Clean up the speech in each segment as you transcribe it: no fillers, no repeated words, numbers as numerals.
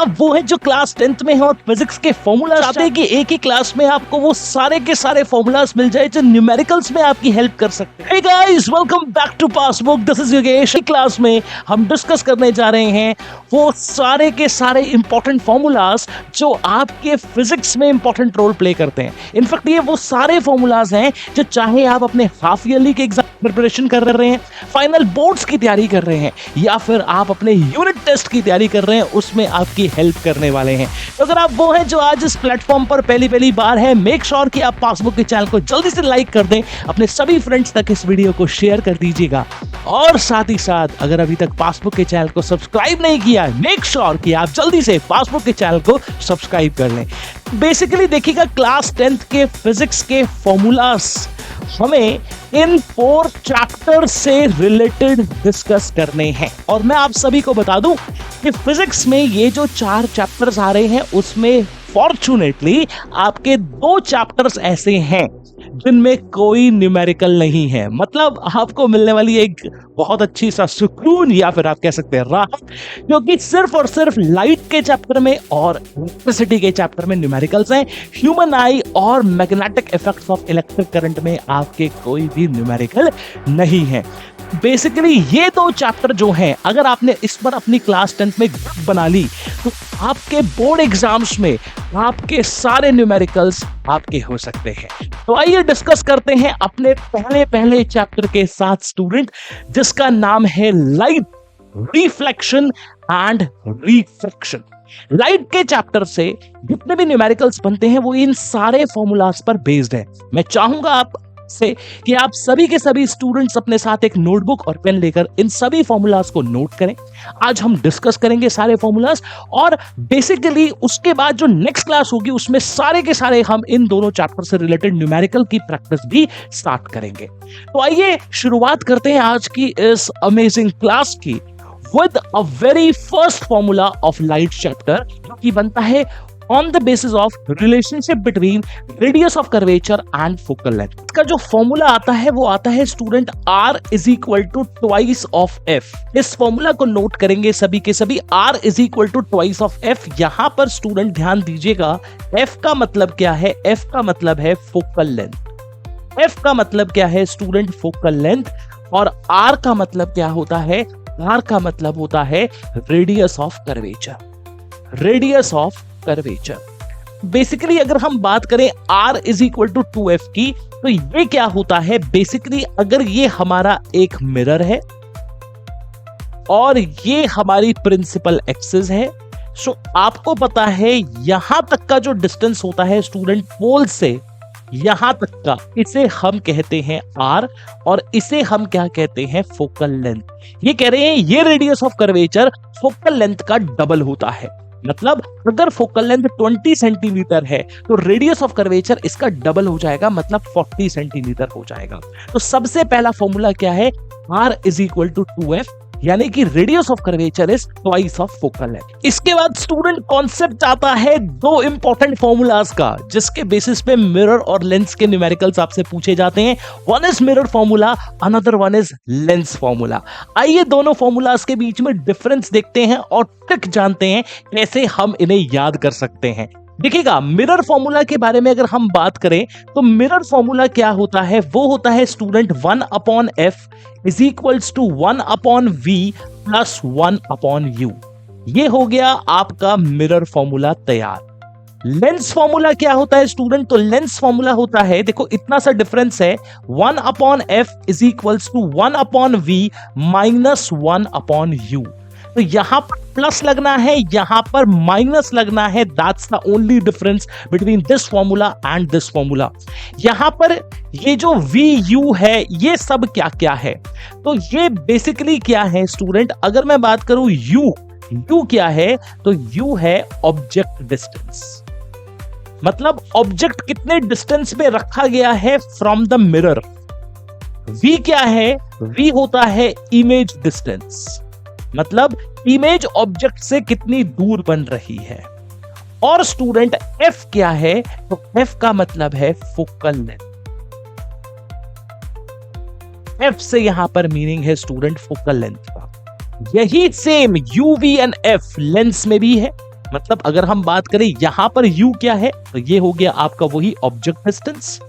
आप वो हैं जो क्लास 10th में हैं और फिजिक्स के फॉर्मूला चाहते हैं कि एक ही क्लास में आपको वो सारे के सारे फॉर्मूलाज मिल जाए जो न्यूमेरिकल्स में आपकी हेल्प कर सकते हैं? Hey guys, welcome back to Passbook. This is Yogesh. Class में हम डिस्कस करने जा रहे हैं वो सारे के सारे इंपॉर्टेंट फॉर्मूलाज जो आपके फिजिक्स में इंपॉर्टेंट रोल प्ले करते हैं। इनफैक्ट ये वो सारे फॉर्मूलाज हैं जो चाहे आप अपने हाफ ईयरली के एग्जाम प्रिपरेशन कर रहे हैं, फाइनल बोर्ड्स की तैयारी कर रहे हैं, या फिर आप अपने यूनिट टेस्ट की तैयारी कर रहे हैं, उसमें आपकी हेल्प करने वाले हैं। तो अगर आप वो हैं जो आज इस प्लेटफॉर्म पर पहली बार है, मेक श्योर कि आप पासबुक के चैनल को जल्दी से लाइक कर दें, अपने सभी फ्रेंड्स तक इस वीडियो को शेयर कर दीजिएगा, और साथ ही साथ अगर अभी तक पासबुक के चैनल को सब्सक्राइब नहीं किया है, मेक श्योर कि आप जल्दी से पासबुक के चैनल को सब्सक्राइब कर लें। बेसिकली देखिएगा, क्लास 10th के फिजिक्स के फॉर्मूलास हमें इन 4 चैप्टर से रिलेटेड डिस्कस करने हैं। और मैं आप सभी को बता दूं कि फिजिक्स में ये जो 4 चैप्टर्स आ रहे हैं उसमें फॉर्चुनेटली आपके 2 चैप्टर्स ऐसे हैं जिनमें कोई न्यूमेरिकल नहीं है। मतलब आपको मिलने वाली एक बहुत अच्छी सा सुकून, या फिर आप कह सकते हैं राहत, क्योंकि सिर्फ और सिर्फ लाइट के चैप्टर में और इलेक्ट्रिसिटी के चैप्टर में न्यूमेरिकल्स हैं। ह्यूमन आई और magnetic effects of electric current में आपके कोई भी न्यूमेरिकल नहीं है। बेसिकली ये 2 चैप्टर जो हैं, अगर आपने इस पर अपनी क्लास 10th में ग्रुप बना ली तो आपके बोर्ड एग्जाम्स में आपके सारे न्यूमेरिकल्स आपके हो सकते हैं। तो आइए डिस्कस करते हैं अपने पहले चैप्टर के साथ स्टूडेंट, जिसका नाम है light, reflection and refraction. Light के चैप्टर से जितने भी न्यूमेरिकल्स बनते हैं वो इन सारे फॉर्मूलाज पर बेस्ड है। मैं चाहूंगा आप से कि आप सभी के सभी स्टूडेंट्स अपने साथ एक नोटबुक और पेन लेकर इन सभी फॉर्मूलाज को नोट करें। आज हम डिस्कस करेंगे सारे फॉर्मूलाज, और बेसिकली उसके बाद जो नेक्स्ट क्लास होगी उसमें सारे के सारे हम इन दोनों चैप्टर से रिलेटेड न्यूमेरिकल की प्रैक्टिस भी स्टार्ट करेंगे। तो आइए शुरुआत करते हैं आज की इस अमेजिंग क्लास की with a very first formula of light chapter, जो कि बनता है on the basis of relationship between radius of curvature and focal length। इसका जो फॉर्मूला आता है वो आता है student R is equal to twice of F। इस फॉर्मूला को नोट करेंगे सभी के सभी, R is equal to twice of F। यहां पर स्टूडेंट ध्यान दीजिएगा, F का मतलब क्या है? F का मतलब है फोकल लेंथ। F का मतलब क्या है स्टूडेंट? Focal length. और R का मतलब क्या होता है? R का मतलब होता है radius of curvature. Radius of curvature. Basically अगर हम बात करें R is equal to 2F की, तो ये क्या होता है? बेसिकली अगर ये हमारा एक मिरर है और ये हमारी प्रिंसिपल एक्सिस है, सो आपको पता है यहां तक का जो डिस्टेंस होता है स्टूडेंट पोल से यहां तक का, इसे हम कहते हैं R, और इसे हम क्या कहते हैं? Focal length. ये कह रहे हैं ये radius of curvature focal length का डबल होता है। मतलब अगर फोकल लेंथ 20 सेंटीमीटर है तो रेडियस ऑफ कर्वेचर इसका डबल हो जाएगा, मतलब 40 सेंटीमीटर हो जाएगा। तो सबसे पहला फॉर्मूला क्या है? R is equal to 2F, यानी कि radius of curvature is twice of focal length. इसके बाद स्टूडेंट कॉन्सेप्ट आता है 2 इंपॉर्टेंट फॉर्मूलाज का, जिसके बेसिस पे मिरर और लेंस के न्यूमेरिकल्स आपसे पूछे जाते हैं। One is mirror formula, another one is lens formula. आइए दोनों फॉर्मूलाज के बीच में डिफरेंस देखते हैं और ट्रिक जानते हैं कैसे हम इन्हें याद कर सकते हैं। देखिएगा, मिरर फॉर्मूला के बारे में अगर हम बात करें तो मिरर फॉर्मूला क्या होता है? वो होता है student 1/F is equals to 1/V plus 1/U। ये हो गया आपका मिरर फॉर्मूला तैयार। लेंस फॉर्मूला क्या होता है स्टूडेंट? तो लेंस फॉर्मूला होता है, देखो इतना सा डिफरेंस है, 1/F is equals to 1/V minus 1/U। तो यहां पर प्लस लगना है, यहां पर माइनस लगना है। That's the only difference between this formula and this formula. यहां पर ये जो VU है ये सब क्या क्या है? तो ये बेसिकली क्या है स्टूडेंट? अगर मैं बात करूं U क्या है? तो U है ऑब्जेक्ट डिस्टेंस। मतलब ऑब्जेक्ट कितने डिस्टेंस पे रखा गया है फ्रॉम द मिरर। V क्या है? V होता है इमेज डिस्टेंस, मतलब इमेज ऑब्जेक्ट से कितनी दूर बन रही है। और स्टूडेंट F क्या है? तो F का मतलब है फोकल लेंथ। F से यहां पर मीनिंग है स्टूडेंट फोकल लेंथ का। यही same UV and F lens में भी है, मतलब अगर हम बात करें यहां पर u क्या है, तो ये हो गया आपका वही ऑब्जेक्ट डिस्टेंस,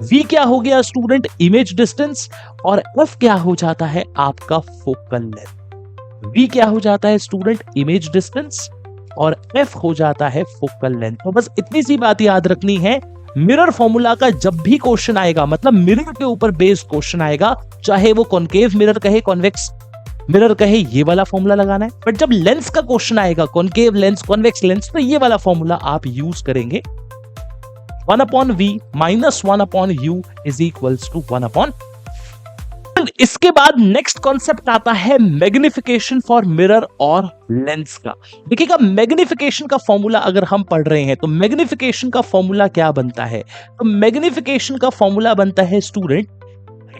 v क्या हो गया स्टूडेंट इमेज डिस्टेंस, और f क्या हो जाता है आपका फोकल लेंथ। v क्या हो जाता है स्टूडेंट इमेज डिस्टेंस और f हो जाता है फोकल लेंथ। तो बस इतनी सी बात याद रखनी है, मिरर फॉर्मूला का जब भी क्वेश्चन आएगा, मतलब मिरर के ऊपर बेस्ड क्वेश्चन आएगा, चाहे वो कॉनकेव मिरर कहे कॉन्वेक्स मिरर कहे, ये वाला फॉर्मूला लगाना है। बट जब लेंस का क्वेश्चन आएगा, कॉनकेव लेंस कॉन्वेक्स लेंस, तो ये वाला फॉर्मूला आप यूज करेंगे, 1/v minus 1/u is equals to 1/। इसके बाद नेक्स्ट कॉन्सेप्ट आता है मैग्निफिकेशन फॉर मिरर और लेंस का। देखिएगा मैग्निफिकेशन का फॉर्मूला अगर हम पढ़ रहे हैं तो मैग्निफिकेशन का फॉर्मूला क्या बनता है, तो मैग्निफिकेशन का फॉर्मूला बनता है student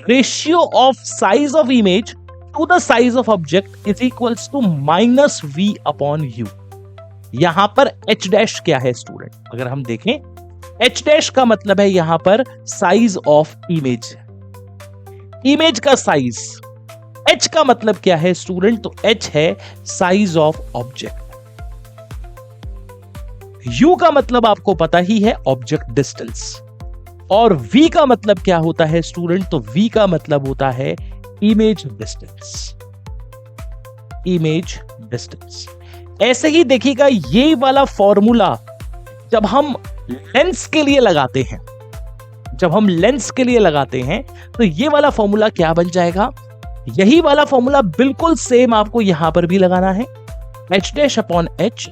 ratio of size of image to the size of object is equals to minus v/u। यहां पर h डैश क्या है स्टूडेंट, अगर हम देखें h डैश का मतलब है यहां पर साइज ऑफ इमेज, इमेज का साइज। h का मतलब क्या है स्टूडेंट, तो h है साइज ऑफ ऑब्जेक्ट। u का मतलब आपको पता ही है ऑब्जेक्ट डिस्टेंस, और v का मतलब क्या होता है स्टूडेंट, तो v का मतलब होता है इमेज डिस्टेंस, इमेज डिस्टेंस। ऐसे ही देखिएगा ये वाला फॉर्मूला जब हम लेंस के लिए लगाते हैं, जब हम लेंस के लिए लगाते हैं तो ये वाला फॉर्मूला क्या बन जाएगा, यही वाला फॉर्मूला बिल्कुल सेम आपको यहां पर भी लगाना है, h डैश अपॉन h,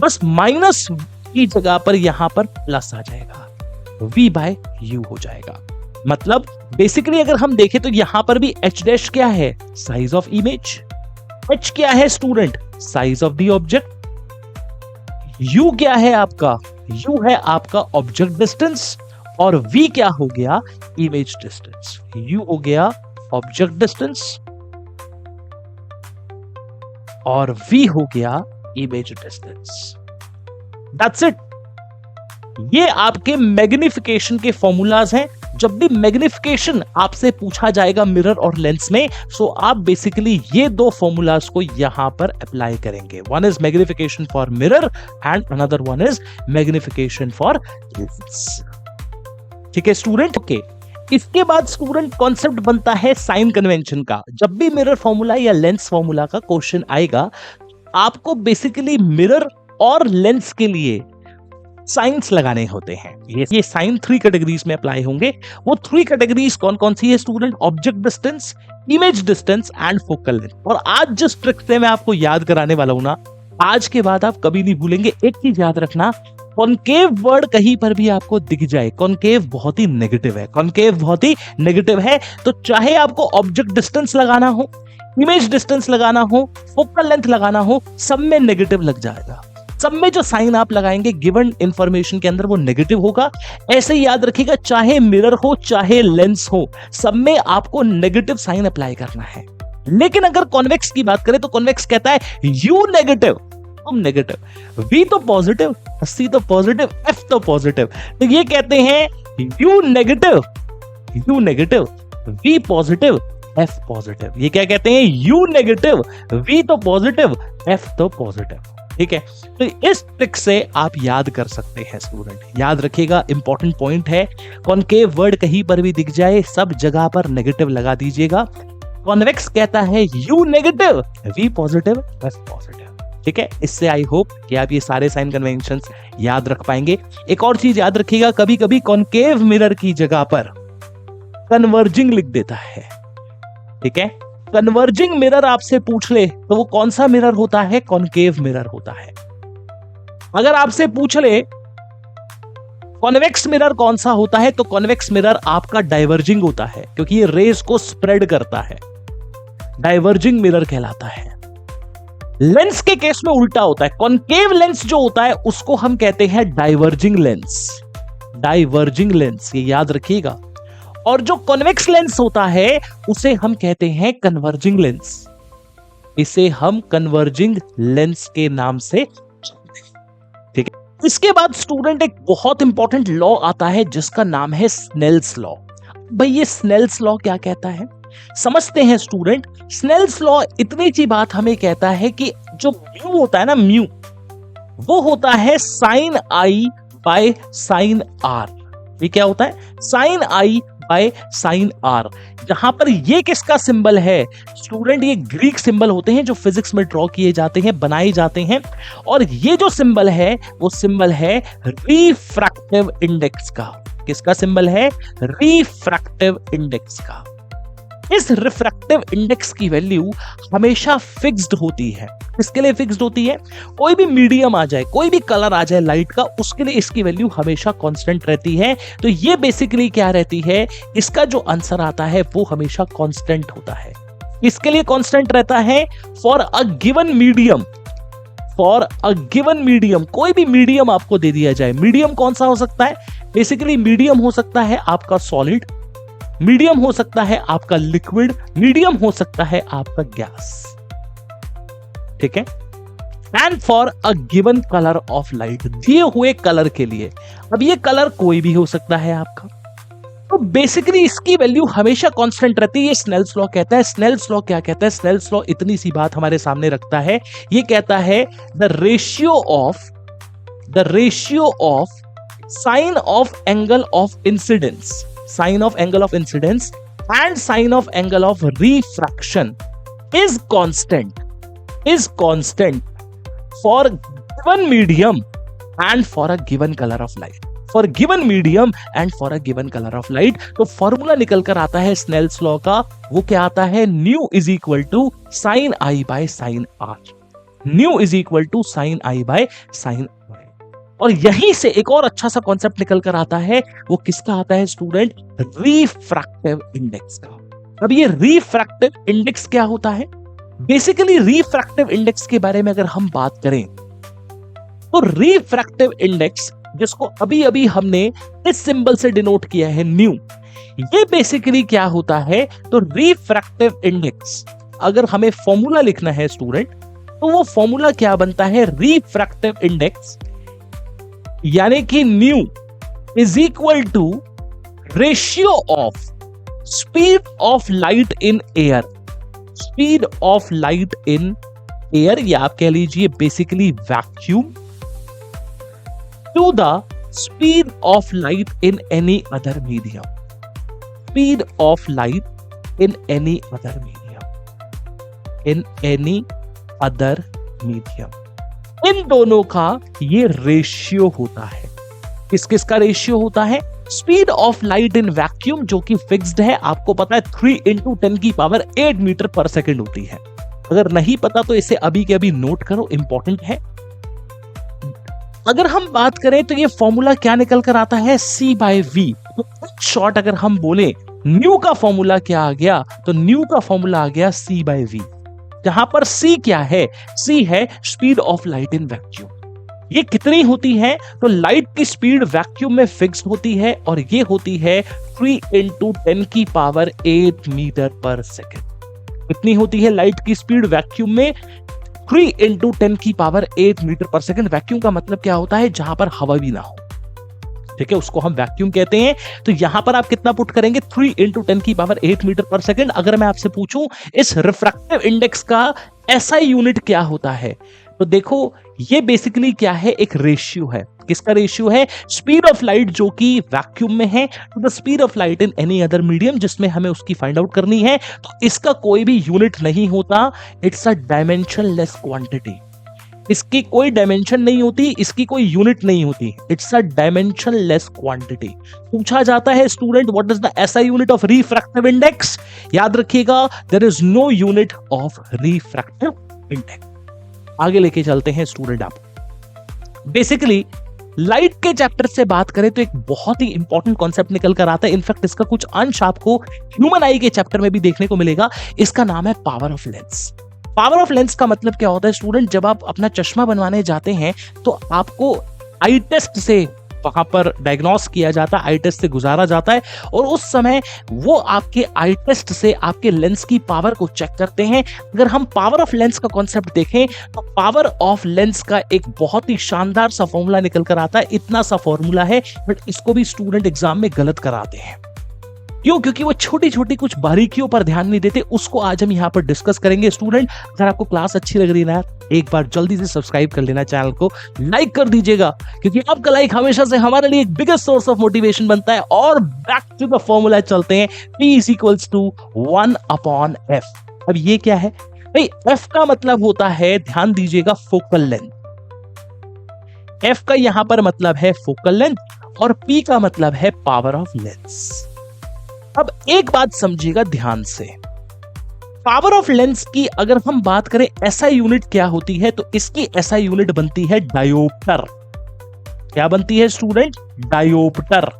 बस माइनस की जगह पर यहां पर प्लस आ जाएगा, v/u हो जाएगा। मतलब बेसिकली अगर हम देखें तो यहां पर भी h डैश क्या है, साइज ऑफ इमेज, h क्या है student, size of the object, u क्या है आपका, u है आपका ऑब्जेक्ट डिस्टेंस, और v क्या हो गया, इमेज डिस्टेंस। u हो गया ऑब्जेक्ट डिस्टेंस और v हो गया इमेज डिस्टेंस। That's it. ये आपके मैग्निफिकेशन के फॉर्मूलाज हैं। जब भी मैग्निफिकेशन आपसे पूछा जाएगा मिरर और लेंस में, सो आप बेसिकली ये दो फॉर्मूलाज को यहां पर अप्लाई करेंगे। One is magnification for mirror and another one is magnification for Lenz. ठीक है स्टूडेंट, ओके। इसके बाद स्टूडेंट कॉन्सेप्ट बनता है साइन कन्वेंशन का। जब भी मिरर फॉर्मूला या लेंस फॉर्मूला का क्वेश्चन आएगा, आपको बेसिकली मिरर और लेंस के लिए साइंस लगाने होते हैं। ये साइन 3 कैटेगरीज में अप्लाई होंगे। वो 3 कैटेगरीज कौन कौन सी है student, object distance, image distance and focal length. और आज जिस ट्रिक से मैं आपको याद कराने वाला हूं ना, आज के बाद आप कभी नहीं भूलेंगे। एक चीज याद रखना, कॉनकेव वर्ड कहीं पर भी आपको दिख जाए, कॉनकेव बहुत ही नेगेटिव है, कॉनकेव बहुत ही नेगेटिव है। तो चाहे आपको ऑब्जेक्ट डिस्टेंस लगाना हो, इमेज डिस्टेंस लगाना हो, फोकल लेंथ लगाना हो, सब में नेगेटिव लग जाएगा। सब में जो साइन आप लगाएंगे गिवन इंफॉर्मेशन के अंदर वो नेगेटिव होगा। ऐसे ही याद रखिएगा, चाहे मिरर हो चाहे लेंस हो, सब में आपको नेगेटिव साइन अप्लाई करना है। लेकिन अगर कॉन्वेक्स की बात करें तो कॉन्वेक्स कहता है यू नेगेटिव, तुम नेगेटिव, v तो पॉजिटिव, c तो पॉजिटिव, f तो पॉजिटिव। तो ये कहते हैं u negative, v positive, f positive. ये क्या कहते हैं, u नेगेटिव, v तो पॉजिटिव, f तो पॉजिटिव। ठीक है, तो इस ट्रिक से आप याद कर सकते हैं स्टूडेंट। याद रखिएगा, इंपॉर्टेंट पॉइंट है, कॉनकेव वर्ड कहीं पर भी दिख जाए सब जगह पर नेगेटिव लगा दीजिएगा। कॉन्वेक्स कहता है u negative, v positive, f positive. ठीक है, इससे आई होप कि आप ये सारे साइन कन्वेंशंस याद रख पाएंगे। एक और चीज याद रखिएगा, कभी कभी कॉनकेव मिरर की जगह पर कन्वर्जिंग लिख देता है। ठीक है, कन्वर्जिंग मिरर आपसे पूछ ले तो वो कौन सा मिरर होता है, कॉनकेव मिरर होता है। अगर आपसे पूछ ले कॉन्वेक्स मिरर कौन सा होता है, तो कॉन्वेक्स मिरर आपका डाइवर्जिंग होता है, क्योंकि ये रेज को स्प्रेड करता है, डाइवर्जिंग मिरर कहलाता है। लेंस के केस में उल्टा होता है, कॉनकेव लेंस जो होता है उसको हम कहते हैं डाइवर्जिंग लेंस, डाइवर्जिंग लेंस, ये याद रखिएगा। और जो कॉन्वेक्स लेंस होता है उसे हम कहते हैं कन्वर्जिंग लेंस, इसे हम कन्वर्जिंग लेंस के नाम से। ठीक है, इसके बाद स्टूडेंट एक बहुत इंपॉर्टेंट लॉ आता है जिसका नाम है स्नेल्स लॉ। भाई ये स्नेल्स लॉ क्या कहता है, समझते हैं स्टूडेंट। स्नेल्स लॉ इतनी सी बात हमें कहता है कि जो म्यू होता है ना, म्यू वो होता है sine i by sine r. ये क्या होता है? Sine i by sine r. जहां पर ये किसका सिंबल है स्टूडेंट? ये ग्रीक सिंबल होते हैं जो फिजिक्स में ड्रॉ किए जाते हैं, बनाए जाते हैं। और ये जो सिंबल है वो सिंबल है रिफ्रैक्टिव इंडेक्स का। किसका सिंबल है? रिफ्रैक्टिव इंडेक्स का। इस रिफ्रैक्टिव इंडेक्स की वैल्यू हमेशा फिक्स्ड होती है। किसके लिए फिक्स्ड होती है? कोई भी मीडियम आ जाए, कोई भी कलर आ जाए लाइट का, उसके लिए इसकी वैल्यू हमेशा कांस्टेंट रहती है। तो ये बेसिकली क्या रहती है? इसका जो आंसर आता है वो हमेशा कांस्टेंट होता है। इसके लिए कांस्टेंट रहता है for a given medium. For a given medium, कोई भी मीडियम आपको दे दिया जाए। मीडियम कौन सा हो सकता है? बेसिकली मीडियम हो सकता है आपका सॉलिड, मीडियम हो सकता है आपका लिक्विड, मीडियम हो सकता है आपका गैस। ठीक है? And for a given colour of light, दिए हुए कलर के लिए। अब ये कलर कोई भी हो सकता है आपका। तो बेसिकली इसकी वैल्यू हमेशा कांस्टेंट रहती है। ये स्नेल्स लॉ कहता है। स्नेल्स लॉ क्या कहता है? स्नेल्स लॉ इतनी सी बात हमारे सामने रखता है। ये कहता है the ratio of sine of angle of incidence, sine of angle of incidence and sine of angle of refraction is constant for given medium and for a given colour of light. For given medium and for a given colour of light. तो formula निकल कर आता है Snell's law का। वो क्या आता है? Mu is equal to sine i by sine r. Mu is equal to sine i by sine r. और यहीं से एक और अच्छा सा कॉन्सेप्ट निकल कर आता है। वो किसका आता है स्टूडेंट? रिफ्रैक्टिव इंडेक्स का। अब ये रिफ्रैक्टिव इंडेक्स क्या होता है? बेसिकली रिफ्रैक्टिव इंडेक्स के बारे में अगर हम बात करें तो रिफ्रैक्टिव इंडेक्स, जिसको अभी अभी हमने इस सिंबल से डिनोट किया है न्यू, ये बेसिकली क्या होता है? तो रिफ्रैक्टिव इंडेक्स, अगर हमें फॉर्मूला लिखना है स्टूडेंट, तो वो फॉर्मूला क्या बनता है? रिफ्रैक्टिव इंडेक्स यानी कि nu is equal to ratio of speed of light in air. Speed of light in air, या आप कह लीजिए basically vacuum, to the speed of light in any other medium. Speed of light in any other medium, in any other medium. इन दोनों का ये ratio होता है। किस किस का रेशियो होता है? Speed of light in vacuum, जो कि फिक्स्ड है, आपको पता है 3 × 10⁸ मीटर पर सेकेंड होती है। अगर नहीं पता तो इसे अभी के अभी नोट करो, इंपॉर्टेंट है। अगर हम बात करें तो ये फॉर्मूला क्या निकल कर आता है? C/V। तो शॉर्ट अगर हम बोले न्यू का फॉर्मूला क्या आ गया? तो न्यू का फॉर्मूला आ गया C/V, जहां पर C क्या है? C है speed of light in vacuum. ये कितनी होती है? तो लाइट की स्पीड वैक्यूम में फिक्स्ड होती है और ये होती है 3 × 10⁸ मीटर पर सेकेंड। कितनी होती है लाइट की स्पीड वैक्यूम में? 3 × 10⁸ मीटर पर सेकेंड। वैक्यूम का मतलब क्या होता है? जहां पर हवा भी ना हो। ठीक है, उसको हम वैक्यूम कहते हैं। तो यहां पर आप कितना पुट करेंगे? 3 × 10⁸ मीटर पर सेकेंड। अगर मैं आपसे पूछूं इस रिफ्रैक्टिव इंडेक्स का SI यूनिट क्या होता है, तो देखो ये बेसिकली क्या है? एक रेशियो है। किसका रेशियो है? स्पीड ऑफ लाइट जो कि वैक्यूम में है to the speed of light in any other medium, जिसमें हमें उसकी फाइंड आउट करनी है। तो इसका कोई भी यूनिट नहीं होता। It's a dimensionless quantity. इसकी कोई डायमेंशन नहीं होती, इसकी कोई यूनिट नहीं होती। It's a dimensionless quantity. पूछा जाता है student what is the SI unit of refractive index? याद रखिएगा, there is no unit of refractive index. आगे लेके चलते हैं स्टूडेंट आप। बेसिकली लाइट के चैप्टर से बात करें तो एक बहुत ही इंपॉर्टेंट कॉन्सेप्ट निकल कर आता है। इनफैक्ट इसका कुछ अंश आपको ह्यूमन आई के चैप्टर में भी देखने को मिलेगा। इसका नाम है power of lens. Power of lens का मतलब क्या होता है स्टूडेंट? जब आप अपना चश्मा बनवाने जाते हैं तो आपको आई टेस्ट से वहां पर डायग्नोस किया जाता है, आई टेस्ट से गुजारा जाता है, और उस समय वो आपके आई टेस्ट से आपके लेंस की पावर को चेक करते हैं। अगर हम पावर ऑफ लेंस का कॉन्सेप्ट देखें तो पावर ऑफ लेंस का एक बहुत ही शानदार सा फॉर्मूला निकल कर आता है। इतना सा फॉर्मूला है बट इसको भी स्टूडेंट एग्जाम में गलत कराते हैं। क्यों? क्योंकि वो छोटी छोटी कुछ बारीकियों पर ध्यान नहीं देते, उसको आज हम यहाँ पर डिस्कस करेंगे। स्टूडेंट, अगर आपको क्लास अच्छी लग रही है ना, एक बार जल्दी से सब्सक्राइब कर लेना, चैनल को लाइक कर दीजिएगा, क्योंकि आपका लाइक हमेशा से हमारे लिए एक बिगेस्ट सोर्स ऑफ मोटिवेशन बनता है। और बैक टू द फॉर्मूला चलते हैं, P = 1/f। अब ये क्या है भाई? f का मतलब होता है, ध्यान दीजिएगा, फोकल लेंथ। f का यहां पर मतलब है फोकल लेंथ और p का मतलब है पावर ऑफ लेंस। अब एक बात समझिएगा ध्यान से, पावर ऑफ लेंस की अगर हम बात करें SI यूनिट क्या होती है, तो इसकी SI यूनिट बनती है डायोप्टर। क्या बनती है स्टूडेंट? डायोप्टर।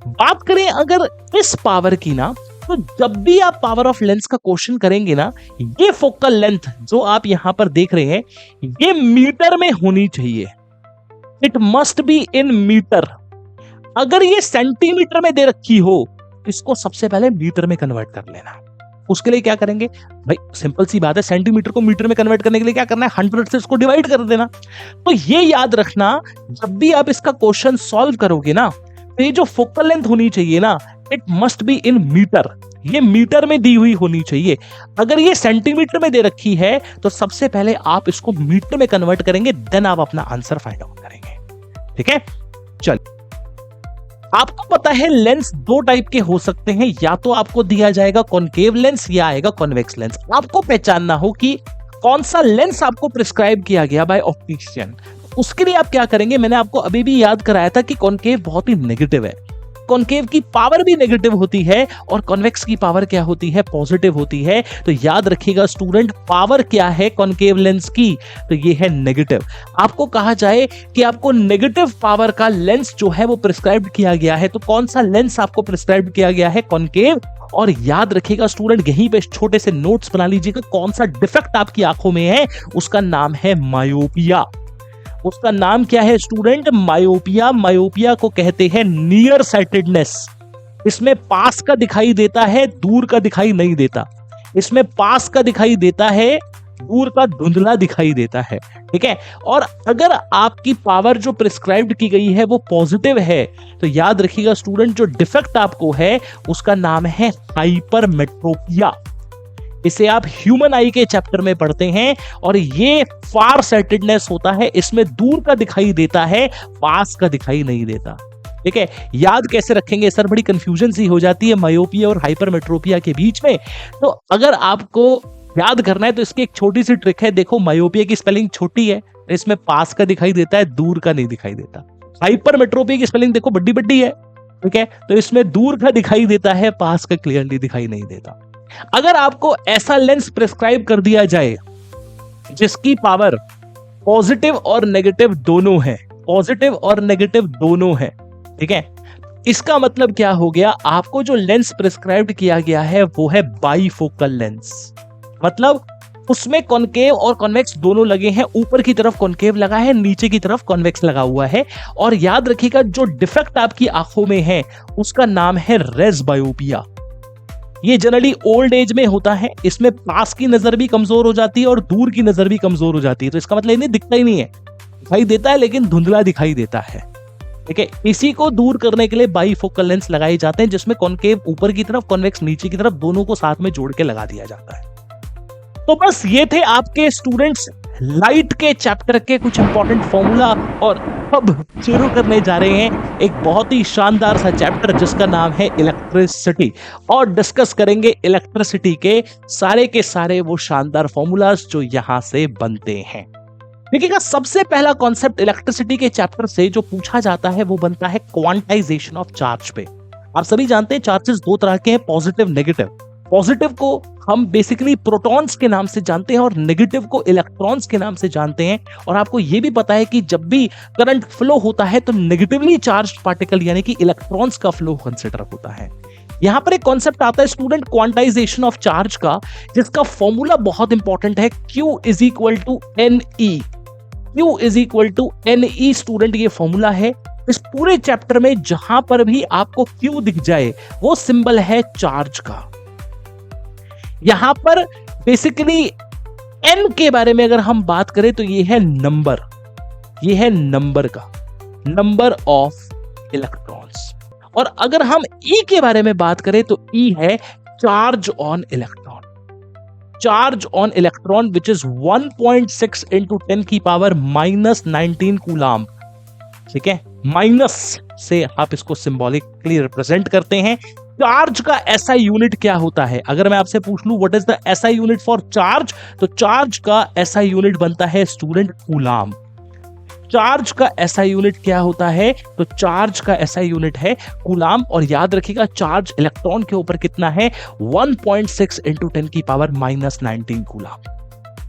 बात करें अगर इस पावर की ना, तो जब भी आप पावर ऑफ लेंस का क्वेश्चन करेंगे ना, ये फोकल लेंथ जो आप यहां पर देख रहे हैं, ये मीटर में होनी चाहिए। It must be in metre. अगर ये सेंटीमीटर में दे रखी हो, इसको सबसे पहले मीटर में कन्वर्ट कर लेना। उसके लिए क्या करेंगे भाई? सिंपल सी बात है, सेंटीमीटर को मीटर में कन्वर्ट करने के लिए क्या करना है? 100 से इसको डिवाइड कर देना। तो ये याद रखना, जब भी आप इसका क्वेश्चन सॉल्व करोगे ना, तो ये जो फोकल लेंथ होनी चाहिए ना, it must be in metre. ये मीटर में दी हुई होनी चाहिए। अगर ये सेंटीमीटर में दे रखी है, तो सबसे पहले आप इसको मीटर में कन्वर्ट करेंगे, देन आप अपना आंसर फाइंड आउट करेंगे। ठीक है, चलिए। आपको पता है लेंस दो टाइप के हो सकते हैं, या तो आपको दिया जाएगा कॉनकेव लेंस या आएगा कॉन्वेक्स लेंस। आपको पहचानना हो कि कौन सा लेंस आपको प्रिस्क्राइब किया गया बाय ऑप्टिशियन। उसके लिए आप क्या करेंगे? मैंने आपको अभी भी याद कराया था कि कॉनकेव बहुत ही नेगेटिव है, कॉनकेव की पावर भी नेगेटिव होती है और कॉन्वेक्स की पावर क्या होती है? पॉजिटिव होती है। तो याद रखिएगा स्टूडेंट, पावर क्या है कॉनकेव लेंस की? तो ये है नेगेटिव। आपको कहा जाए कि आपको नेगेटिव पावर का लेंस जो है वो प्रिस्क्राइब किया गया है, तो कौन सा लेंस आपको प्रिस्क्राइब किया गया है? कॉनकेव। और याद रखिएगा स्टूडेंट, यहीं पे छोटे से नोट्स बना लीजिएगा, कौन सा डिफेक्ट आपकी आंखों में है, उसका नाम है मायोपिया। उसका नाम क्या है स्टूडेंट? मायोपिया। मायोपिया को कहते हैं नियर साइटेडनेस। इसमें पास का दिखाई देता है, दूर का दिखाई नहीं देता। इसमें पास का दिखाई देता है, दूर का धुंधला दिखाई देता है। ठीक है, और अगर आपकी पावर जो प्रिस्क्राइब्ड की गई है वो पॉजिटिव है, तो याद रखिएगा स्टूडेंट, जो डिफेक्ट आपको है उसका नाम है हाइपरमेट्रोपिया। इसे आप ह्यूमन आई के चैप्टर में पढ़ते हैं। और ये फार साइटेडनेस होता है, इसमें दूर का दिखाई देता है, पास का दिखाई नहीं देता। ठीक है, याद कैसे रखेंगे सर? बड़ी कंफ्यूजन सी हो जाती है मायोपिया और हाइपरमेट्रोपिया के बीच में। तो अगर आपको याद करना है तो इसकी एक छोटी सी ट्रिक है। देखो, मायोपिया की स्पेलिंग छोटी है, इसमें पास का दिखाई देता है, दूर का नहीं दिखाई देता। हाइपरमेट्रोपिया की स्पेलिंग देखो, बड़ी बड़ी है। ठीक है, तो इसमें दूर का दिखाई देता है, पास का क्लियरली दिखाई नहीं देता। अगर आपको ऐसा लेंस प्रिस्क्राइब कर दिया जाए जिसकी पावर पॉजिटिव और नेगेटिव दोनों है, पॉजिटिव और नेगेटिव दोनों है, ठीक है, इसका मतलब क्या हो गया? आपको जो लेंस प्रिस्क्राइब किया गया है वो है बाईफोकल लेंस। मतलब उसमें कॉनकेव और कॉन्वेक्स दोनों लगे हैं। ऊपर की तरफ कॉनकेव लगा है, नीचे की तरफ कॉन्वेक्स लगा हुआ है। और याद रखिएगा, जो डिफेक्ट आपकी आंखों में है उसका नाम है रेस बायोपिया। ये जनरली ओल्ड एज में होता है। इसमें पास की नजर भी कमजोर हो जाती है और दूर की नजर भी कमजोर हो जाती है। तो इसका मतलब इन्हें दिखता ही नहीं है, दिखाई देता है लेकिन धुंधला दिखाई देता है। ठीक है, इसी को दूर करने के लिए बाईफोकल लेंस लगाए जाते हैं, जिसमें कॉनकेव ऊपर की तरफ, कॉन्वेक्स नीचे की तरफ, दोनों को साथ में जोड़ के लगा दिया जाता है। तो बस ये थे आपके स्टूडेंट्स लाइट के चैप्टर के कुछ इंपॉर्टेंट फॉर्मूला। और अब शुरू करने जा रहे हैं एक बहुत ही शानदार सा चैप्टर जिसका नाम है इलेक्ट्रिसिटी। और डिस्कस करेंगे इलेक्ट्रिसिटी के सारे वो शानदार फॉर्मूलाज जो यहां से बनते हैं। देखिएगा, सबसे पहला कॉन्सेप्ट इलेक्ट्रिसिटी के चैप्टर से जो पूछा जाता है वो बनता है क्वांटाइजेशन ऑफ चार्ज पे। आप सभी जानते हैं चार्जेस दो तरह के हैं, पॉजिटिव नेगेटिव। पॉजिटिव को हम बेसिकली प्रोटॉन्स के नाम से जानते हैं और नेगेटिव को इलेक्ट्रॉन्स के नाम से जानते हैं। और आपको यह भी पता है कि जब भी करंट फ्लो होता है तो नेगेटिवली चार्ज्ड पार्टिकल यानी कि इलेक्ट्रॉन्स का फ्लो कंसिडर होता है। यहां पर एक कॉन्सेप्ट आता है स्टूडेंट क्वांटाइजेशन ऑफ चार्ज का, जिसका फॉर्मूला बहुत इंपॉर्टेंट है, Q = NE। Q = NE student, ये फॉर्मूला है। इस पूरे चैप्टर में जहां पर भी आपको Q दिख जाए वो सिंबल है चार्ज का। यहां पर बेसिकली N के बारे में अगर हम बात करें तो ये है नंबर, ये है नंबर का, नंबर ऑफ इलेक्ट्रॉन्स। और अगर हम ई के बारे में बात करें तो ई है charge on electron. Charge on electron which is 1.6 into 10 की पावर -19 कूलाम। ठीक है, माइनस से आप इसको सिंबॉलिकली रिप्रेजेंट करते हैं। चार्ज का एसआई यूनिट क्या होता है? अगर मैं आपसे पूछ लूं what is the SI unit for charge, तो चार्ज का एसआई यूनिट बनता है स्टूडेंट कूलाम। चार्ज का एसआई यूनिट क्या होता है? तो चार्ज का एसआई यूनिट है कूलाम। और याद रखिएगा चार्ज इलेक्ट्रॉन के ऊपर कितना है? 1.6 इंटू 10 की पावर -19 कूलाम।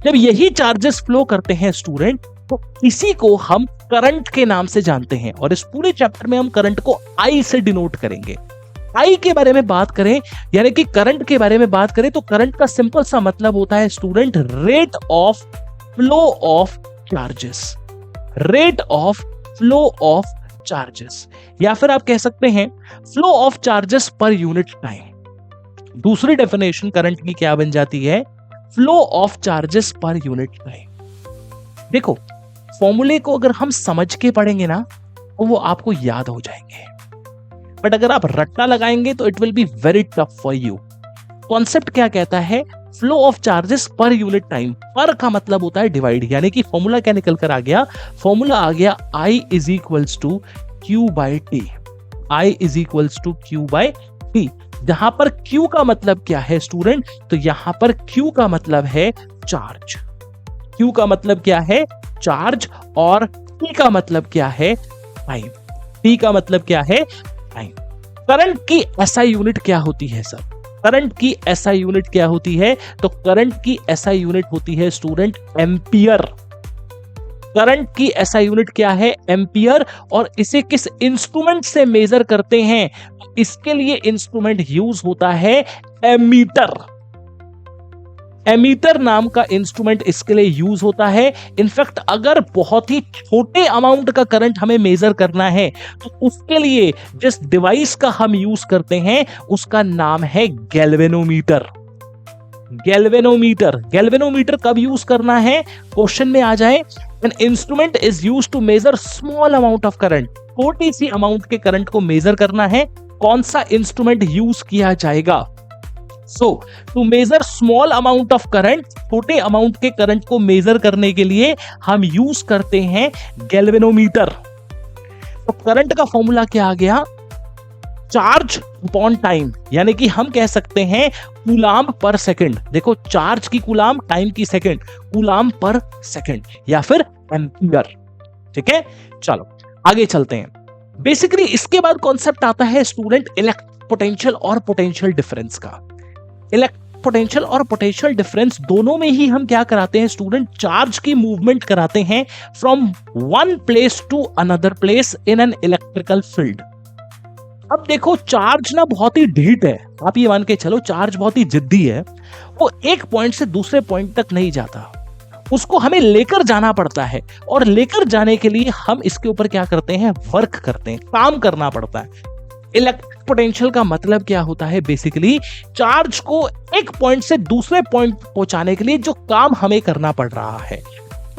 जब यही चार्जेस फ्लो करते हैं स्टूडेंट, तो इसी को हम करंट के नाम से जानते हैं। और इस पूरे चैप्टर में हम करंट को आई से डिनोट करेंगे। आई के बारे में बात करें, यानी कि करंट के बारे में बात करें, तो करंट का सिंपल सा मतलब होता है student rate of flow of charges. Rate of flow of charges, या फिर आप कह सकते हैं flow of charges per unit time. दूसरी डेफिनेशन करंट की क्या बन जाती है? Flow of charges per unit time. देखो, फॉर्मूले को अगर हम समझ के पढ़ेंगे ना तो वो आपको याद हो जाएंगे, बट अगर आप रट्टा लगाएंगे तो it will be very tough for you. Concept क्या कहता है? Flow of charges per unit time. पर का मतलब होता है डिवाइड, यानी कि फॉर्मूला क्या निकल कर आ गया? फॉर्मूला आ गया I is equals to Q by t. I is equals to Q by t. जहां पर Q का मतलब क्या है स्टूडेंट? तो यहां पर Q का मतलब है चार्ज। Q का मतलब क्या है? चार्ज। और T का मतलब क्या है? टाइम। T का मतलब क्या है? टाइम। करंट की एसआई यूनिट क्या होती है सर? करंट की एसआई यूनिट क्या होती है? तो करंट की एसआई यूनिट होती है स्टूडेंट एम्पियर। करंट की एसआई यूनिट क्या है? एम्पियर। और इसे किस इंस्ट्रूमेंट से मेजर करते हैं? इसके लिए इंस्ट्रूमेंट यूज होता है एमीटर। एमीटर नाम का इंस्ट्रूमेंट इसके लिए यूज होता है। इनफैक्ट अगर बहुत ही छोटे अमाउंट का करंट हमें मेजर करना है तो उसके लिए जिस डिवाइस का हम यूज करते हैं उसका नाम है गैल्वेनोमीटर। गैल्वेनोमीटर। गैल्वेनोमीटर कब यूज करना है? क्वेश्चन में आ जाए। An instrument is used to measure small amount of current. छोटी सी अमाउंट के करंट को मेजर करना है, कौन सा इंस्ट्रूमेंट यूज किया जाएगा? So to measure small amount of current, छोटे अमाउंट के करंट को मेजर करने के लिए हम यूज करते हैं गैल्वेनोमीटर। तो करंट का फॉर्मूला क्या आ गया? चार्ज अपॉन टाइम, यानी कि हम कह सकते हैं कूलाम पर सेकंड। देखो, चार्ज की कूलाम, टाइम की सेकंड, कूलाम पर सेकंड, या फिर एम्पियर। ठीक है, चलो आगे चलते हैं। बेसिकली इसके बाद कॉन्सेप्ट आता है स्टूडेंट इलेक्ट्रिक पोटेंशियल और पोटेंशियल डिफरेंस का। इलेक्ट्रिक पोटेंशियल और पोटेंशियल डिफरेंस दोनों में ही हम क्या कराते हैं स्टूडेंट? चार्ज की मूवमेंट कराते हैं from one place to another place in an electrical field. अब देखो, चार्ज ना बहुत ही ढीठ है। आप ये मान के चलो चार्ज बहुत ही जिद्दी है। वो एक पॉइंट से दूसरे पॉइंट तक नहीं जाता, उसको हमें लेकर जाना पड़ता है। और लेकर जाने के लिए हम इसके ऊपर क्या करते हैं? वर्क करते हैं, काम करना पड़ता है। इलेक्ट्रिक पोटेंशियल का मतलब क्या होता है? बेसिकली चार्ज को एक पॉइंट से दूसरे पॉइंट पहुंचाने के लिए जो काम हमें करना पड़ रहा है।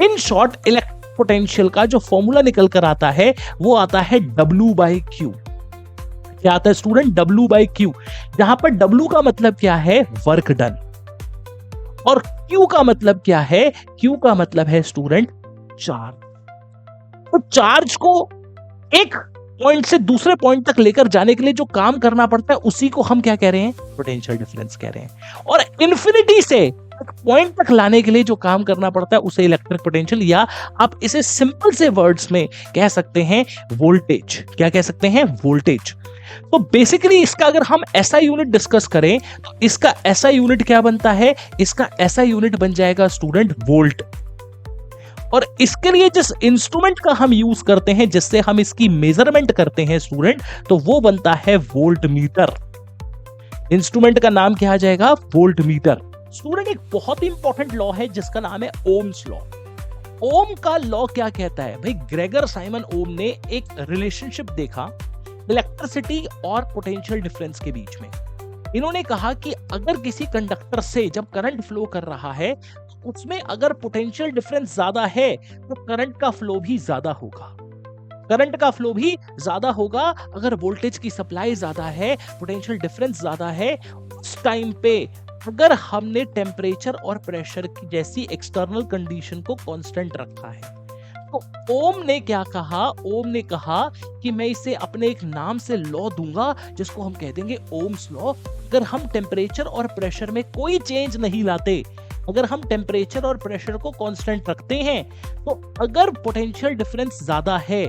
इन शॉर्ट, इलेक्ट्रिक पोटेंशियल का जो फॉर्मूला निकल कर आता है वो आता है W बाई क्यू। क्या आता है स्टूडेंट? W by Q. जहां पर W का मतलब क्या है? Work done. और Q का मतलब क्या है? Q का मतलब है स्टूडेंट चार्ज। तो चार्ज को एक पॉइंट से दूसरे पॉइंट तक लेकर जाने के लिए जो काम करना पड़ता है उसी को हम क्या कह रहे हैं? पोटेंशियल डिफरेंस कह रहे हैं। और इन्फिनिटी से एक पॉइंट तक लाने के लिए जो काम करना पड़ता है उसे इलेक्ट्रिक पोटेंशियल, या आप इसे सिंपल से वर्ड्स में कह सकते हैं वोल्टेज। क्या कह सकते हैं? वोल्टेज। तो बेसिकली इसका अगर हम ऐसा यूनिट डिस्कस करें तो इसका ऐसा यूनिट क्या बनता है? इसका ऐसा यूनिट बन जाएगा स्टूडेंट वोल्ट। और इसके लिए जिस इंस्ट्रूमेंट का हम यूज करते हैं, जिससे हम इसकी मेजरमेंट करते हैं स्टूडेंट, तो वो बनता है वोल्ट मीटर। इंस्ट्रूमेंट का नाम क्या आ जाएगा? Volt meter. स्टूडेंट, एक बहुत ही इंपॉर्टेंट लॉ है जिसका नाम है ओम्स लॉ। ओम का लॉ क्या कहता है भाई? ग्रेगर साइमन ओम ने एक रिलेशनशिप देखा इलेक्ट्रिसिटी और पोटेंशियल डिफरेंस के बीच में। इन्होंने कहा कि अगर किसी कंडक्टर से जब करंट फ्लो कर रहा है उसमें अगर पोटेंशियल डिफरेंस ज्यादा है तो करंट का फ्लो भी ज्यादा होगा। करंट का फ्लो भी ज्यादा होगा अगर वोल्टेज की सप्लाई ज्यादा है, पोटेंशियल डिफरेंस ज्यादा है। उस टाइम पे अगर हमने टेम्परेचर और प्रेशर की जैसी एक्सटर्नल कंडीशन को कांस्टेंट रखा है, तो ओम ने क्या कहा? ओम ने कहा कि मैं इसे अपने एक नाम से लॉ दूंगा जिसको हम कह देंगे ओम्स लॉ। अगर हम टेम्परेचर और प्रेशर में कोई चेंज नहीं लाते, अगर हम टेम्परेचर और प्रेशर को कांस्टेंट रखते हैं, तो अगर पोटेंशियल डिफरेंस ज्यादा है,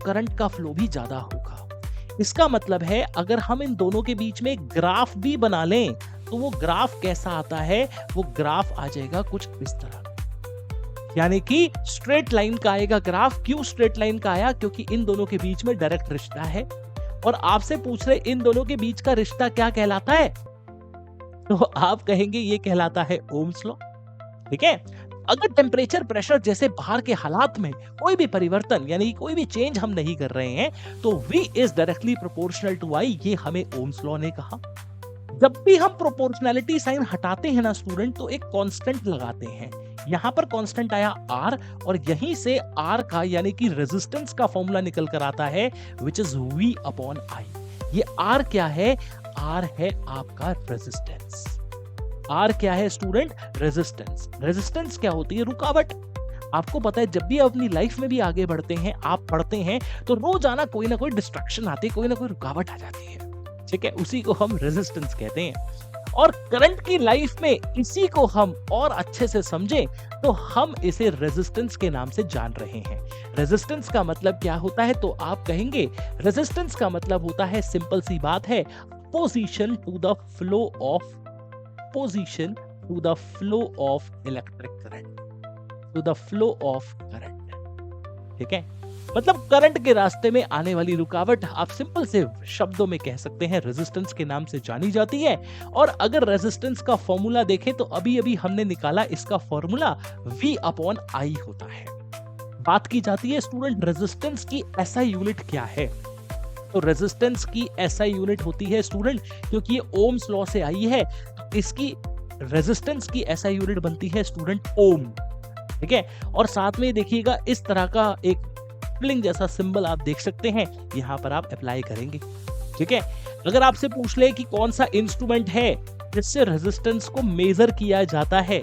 करंट का फ्लो भी ज्यादा होगा। इसका मतलब है अगर हम इन दोनों के बीच में एक ग्राफ भी बना लें, तो वो ग्राफ कैसा आता है? वो ग्राफ आ जाएगा कुछ इस तरह, यानी कि स्ट्रेट लाइन का आएगा ग्राफ। क्यों स्ट्रेट लाइन का आया? क्योंकि इन दोनों के बीच में डायरेक्ट रिश्ता है। और आपसे पूछ रहे इन दोनों के बीच का रिश्ता क्या कहलाता है? तो आप कहेंगे ये कहलाता है ओम्स लॉ। ठीक है। अगर टेम्परेचर प्रेशर जैसे बाहर के हालात में कोई भी परिवर्तन यानी कोई भी चेंज हम नहीं कर रहे हैं, तो V is directly proportional to I, ये हमें ओम्स लॉ ने कहा। जब भी हम प्रोपोर्शनैलिटी साइन हटाते हैं ना स्टूडेंट, तो एक कांस्टेंट लगाते हैं। यहां पर कांस्टेंट आया R, और यहीं से R का यानी कि रेजिस्टेंस का फॉर्मूला निकल कर आता है which is V upon I। ये R क्या है? R है आपका रेजिस्टेंस। R क्या है स्टूडेंट? रेजिस्टेंस। रेजिस्टेंस क्या होती है? रुकावट। आपको पता है जब भी आप अपनी लाइफ में भी आगे बढ़ते हैं, आप पढ़ते हैं, तो रोजाना कोई ना कोई डिस्ट्रैक्शन आती है, कोई ना कोई रुकावट आ जाती है। ठीक है, उसी को हम रेजिस्टेंस कहते हैं। और करंट की लाइफ में इसी को हम और अच्छे से समझें तो हम इसे रेजिस्टेंस के नाम से जान रहे हैं। रेजिस्टेंस का मतलब क्या होता है? तो आप कहेंगे रेजिस्टेंस का मतलब होता है, सिंपल सी बात है, position to the flow of position to the flow of electric current, to the flow of current. ठीक है, मतलब करंट के रास्ते में आने वाली रुकावट आप सिंपल से शब्दों में कह सकते हैं रेजिस्टेंस के नाम से जानी जाती है। और अगर रेजिस्टेंस का फॉर्मूला देखें तो अभी अभी हमने निकाला, इसका फॉर्मूला V अपॉन I होता है। बात की जाती है स्टूडेंट रेजिस्टेंस की SI यूनिट क्या है? तो रेजिस्टेंस की SI यूनिट होती है स्टूडेंट, क्योंकि ये ओम्स लॉ से आई है, इसकी रेजिस्टेंस की SI यूनिट बनती है स्टूडेंट ओम। ठीक है, और साथ में देखिएगा इस तरह का एक स्प्लिंग जैसा सिंबल आप देख सकते हैं, यहां पर आप अप्लाई करेंगे। ठीक है, अगर आपसे पूछ ले कि कौन सा इंस्ट्रूमेंट है जिससे रेजिस्टेंस को मेजर किया जाता है,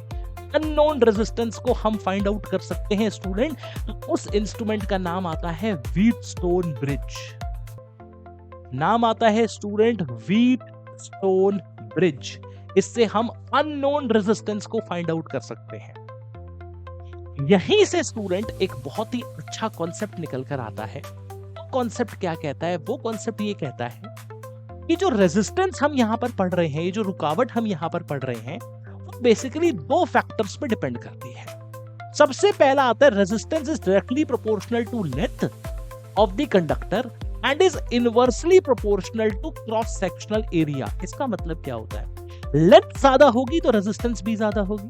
अननोन रेजिस्टेंस को हम फाइंड आउट कर सकते हैं स्टूडेंट, तो उस इंस्ट्रूमेंट का नाम आता है व्हीटस्टोन ब्रिज। नाम आता है स्टूडेंट व्हीटस्टोन ब्रिज। इससे हम अननोन रेजिस्टेंस को फाइंड आउट कर सकते हैं। यहीं से स्टूडेंट एक बहुत ही अच्छा कॉन्सेप्ट निकल कर आता है। कॉन्सेप्ट क्या कहता है? वो कॉन्सेप्ट ये कहता है कि जो रेजिस्टेंस हम यहां पर पढ़ रहे हैं, ये जो रुकावट हम यहां पर पढ़ रहे हैं, वो बेसिकली दो फैक्टर्स पे डिपेंड करती है। सबसे पहला आता है resistance is directly proportional to length of the conductor and is inversely proportional to cross sectional area. इसका मतलब क्या होता है? लेंथ ज्यादा होगी तो रेजिस्टेंस भी ज्यादा होगी,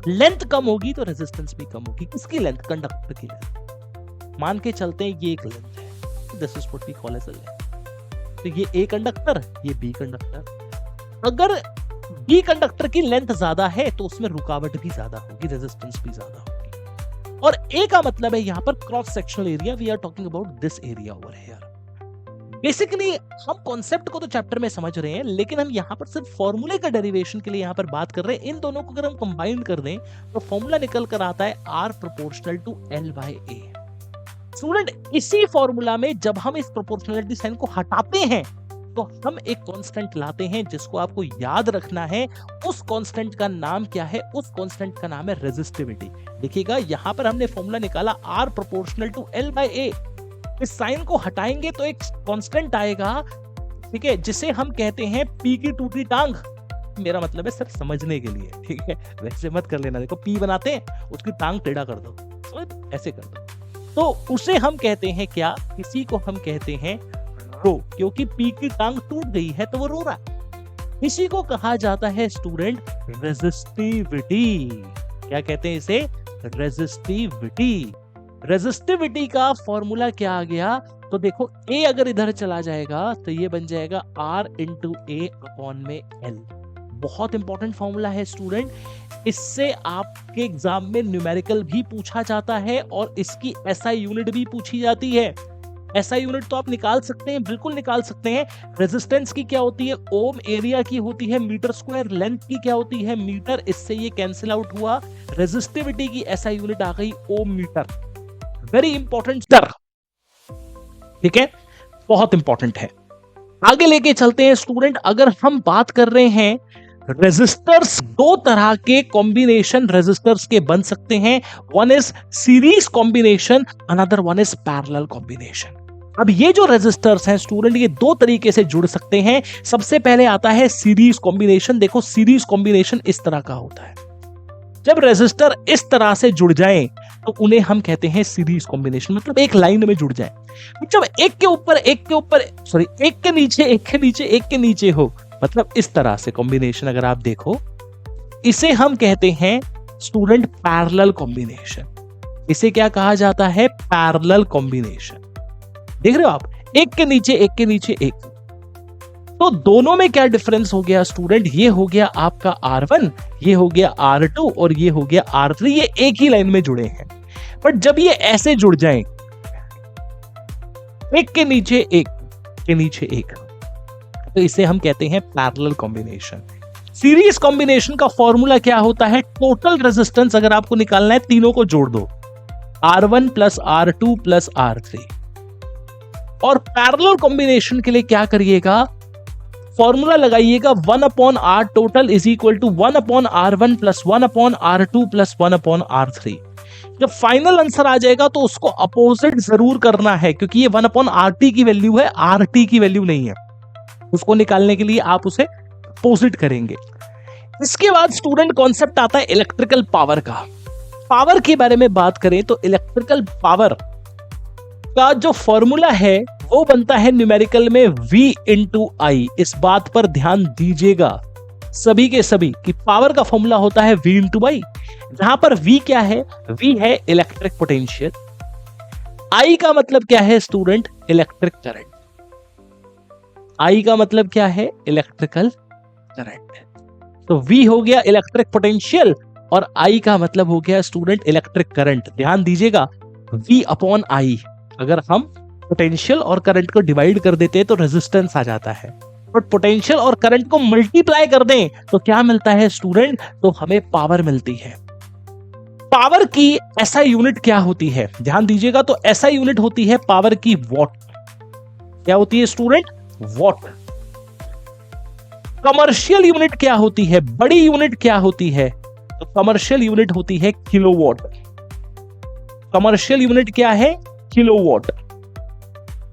लेंथ कम होगी तो रेजिस्टेंस भी कम होगी। किसकी लेंथ? कंडक्टर की लेंथ। मान के चलते हैं ये एक लेंथ है, this is what we call as a length. तो ये ए कंडक्टर, ये बी कंडक्टर। अगर बी कंडक्टर की लेंथ ज्यादा है तो उसमें रुकावट भी ज्यादा होगी, रेजिस्टेंस भी ज्यादा होगी। और ए का मतलब है यहां पर cross sectional area, we are talking about this area over here. Basically हम कॉन्सेप्ट को तो चैप्टर में समझ रहे हैं, लेकिन हम यहाँ पर सिर्फ फॉर्मूले का डेरिवेशन के लिए यहाँ पर बात कर रहे हैं। इन दोनों को अगर हम कंबाइन कर दें तो फॉर्मूला निकल कर आता है R proportional to L by A। Student इसी फॉर्मूला में जब हम इस प्रोपोर्शनलिटी साइन को हटाते हैं तो हम एक कांस्टेंट लाते हैं जिसको आपको याद रखना है। उस कांस्टेंट का नाम क्या है? उस कांस्टेंट का नाम है रेजिस्टिविटी। देखिएगा यहाँ पर हमने फॉर्मूला निकाला R proportional to L by A। इस साइन को हटाएंगे तो एक कांस्टेंट आएगा, ठीक है, जिसे हम कहते हैं P की टूटी टांग। मेरा मतलब है सिर्फ समझने के लिए, ठीक है, वैसे मत कर लेना। देखो P बनाते हैं, उसकी टांग टेढ़ा कर दो, ऐसे कर दो, तो उसे हम कहते हैं क्या? इसी को हम कहते हैं रो, क्योंकि P की टांग टूट गई है तो वो रो रहा है। इसी को कहा जाता है स्टूडेंट रेजिस्टिविटी। क्या कहते हैं इसे? रेजिस्टिविटी। रेजिस्टिविटी का फॉर्मूला क्या आ गया? तो देखो A अगर इधर चला जाएगा तो ये बन जाएगा R इंटू A अपॉन में L। बहुत इंपॉर्टेंट फॉर्मूला है स्टूडेंट। इससे आपके एग्जाम में न्यूमेरिकल भी पूछा जाता है और इसकी एसआई यूनिट भी पूछी जाती है। एसआई यूनिट तो आप निकाल सकते हैं, बिल्कुल निकाल सकते हैं। रेजिस्टेंस की क्या होती है? ओम। एरिया की होती है मीटर स्क्वायर। लेंथ की क्या होती है? मीटर। इससे ये कैंसिल आउट हुआ। रेजिस्टिविटी की एसआई यूनिट आ गई ओम मीटर। वेरी इंपॉर्टेंट सर, ठीक है, बहुत इंपॉर्टेंट है। आगे लेके चलते हैं स्टूडेंट। अगर हम बात कर रहे हैं रेजिस्टर्स, दो तरह के कॉम्बिनेशन रेजिस्टर्स के बन सकते हैं। One is series combination, another one is parallel combination. अब ये जो रेजिस्टर्स हैं स्टूडेंट, ये दो तरीके से जुड़ सकते हैं। सबसे पहले आता है सीरीज कॉम्बिनेशन। देखो सीरीज कॉम्बिनेशन इस तरह का होता है। जब रेजिस्टर इस तरह से जुड़ जाएं तो उन्हें हम कहते हैं सीरीज कॉम्बिनेशन, मतलब एक लाइन में जुड़ जाए। जब एक के ऊपर एक के ऊपर सॉरी एक के नीचे एक के नीचे एक के नीचे हो, मतलब इस तरह से कॉम्बिनेशन अगर आप देखो, इसे हम कहते हैं स्टूडेंट पैरेलल कॉम्बिनेशन। इसे क्या कहा जाता है? Parallel combination. देख रहे हो आप, एक के नीचे एक के नीचे एक। तो दोनों में क्या डिफरेंस हो गया स्टूडेंट? ये हो गया आपका R1, ये हो गया R2 और ये हो गया R3। ये एक ही लाइन में जुड़े हैं। बट जब ये ऐसे जुड़ जाएं, एक के नीचे एक के नीचे एक, तो इसे हम कहते हैं पैरेलल कॉम्बिनेशन। सीरीज कॉम्बिनेशन का फॉर्मूला क्या होता है? टोटल रेजिस्टेंस अगर आपको निकालना है, तीनों को जोड़ दो, R1 plus R2 plus R3। और पैरेलल कॉम्बिनेशन के लिए क्या करिएगा? फॉर्मूला लगाइएगा 1/R total is equal to 1/R1 plus 1/R2 plus 1/R3। जब फाइनल आंसर आ जाएगा तो उसको अपोजिट जरूर करना है, क्योंकि ये 1/RT की वैल्यू है, RT की वैल्यू नहीं है। उसको निकालने के लिए आप उसे अपोजिट करेंगे। इसके बाद स्टूडेंट कॉन्सेप्ट आता है इलेक्ट्रिकल पावर का। पावर के बारे में बात करें तो इलेक्ट्रिकल पावर का जो फॉर्मूला है वो बनता है न्यूमेरिकल में V इंटू आई। इस बात पर ध्यान दीजिएगा सभी के सभी कि पावर का फॉर्मूला होता है V इंटू आई, जहां पर V क्या है? V है इलेक्ट्रिक पोटेंशियल। I का मतलब क्या है स्टूडेंट? Electric current. I का मतलब क्या है? Electrical current. तो V हो गया इलेक्ट्रिक पोटेंशियल और I का मतलब हो गया स्टूडेंट इलेक्ट्रिक करंट। ध्यान दीजिएगा V अपॉन I, अगर हम पोटेंशियल और करंट को डिवाइड कर देते हैं तो रेजिस्टेंस आ जाता है, बट पोटेंशियल और करंट को मल्टीप्लाई कर दें तो क्या मिलता है स्टूडेंट? तो हमें पावर मिलती है। पावर की एसआई यूनिट क्या होती है? ध्यान दीजिएगा, तो एसआई यूनिट होती है पावर की वॉट। क्या होती है स्टूडेंट? वॉट। कमर्शियल यूनिट क्या होती है? बड़ी यूनिट क्या होती है? तो कमर्शियल यूनिट होती है किलोवाट। कमर्शियल यूनिट क्या है? किलोवाट।